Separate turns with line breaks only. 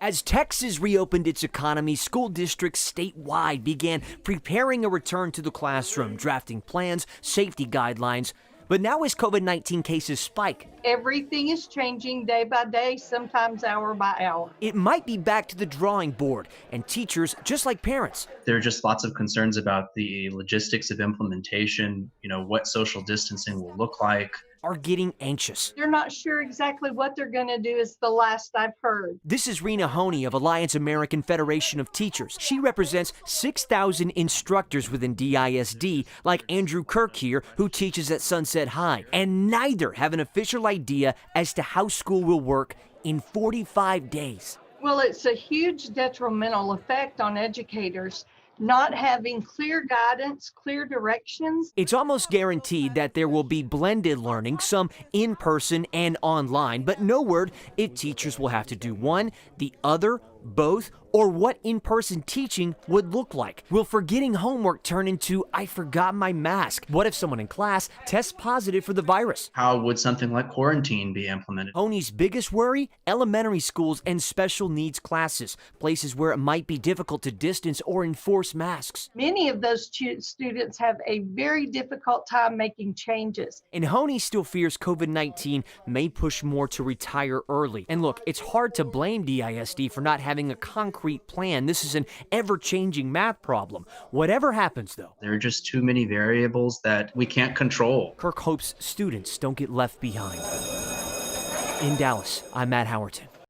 As Texas reopened its economy, school districts statewide began preparing a return to the classroom, drafting plans, safety guidelines. But now as COVID-19 cases spike,
Everything is changing day by day, sometimes hour by hour.
it might be back to the drawing board, and teachers, just like parents,
There are just lots of concerns about the logistics of implementation, what social distancing will look like.
are getting anxious.
They're not sure exactly what they're going to do, is the last I've heard.
This is Rena Honey of Alliance American Federation of Teachers. She represents 6,000 instructors within DISD, like Andrew Kirk here, who teaches at Sunset High. And neither have an official idea as to how school will work in 45 days.
Well, it's a huge detrimental effect on educators, not having clear guidance, clear directions.
It's almost guaranteed that there will be blended learning, some in person and online, but no word if teachers will have to do one, the other, both, or what in-person teaching would look like. Will forgetting homework turn into I forgot my mask? What if someone in class tests positive for the virus?
How would something like quarantine be implemented?
Honey's biggest worry? Elementary schools and special needs classes, places where it might be difficult to distance or enforce masks.
Many of those students have a very difficult time making changes.
And Honey still fears COVID-19 may push more to retire early. And look, it's hard to blame DISD for not having a concrete plan. This is an ever-changing math problem. Whatever happens, though,
There are just too many variables that we can't control.
Kirk hopes students don't get left behind. In Dallas, I'm Matt Howerton.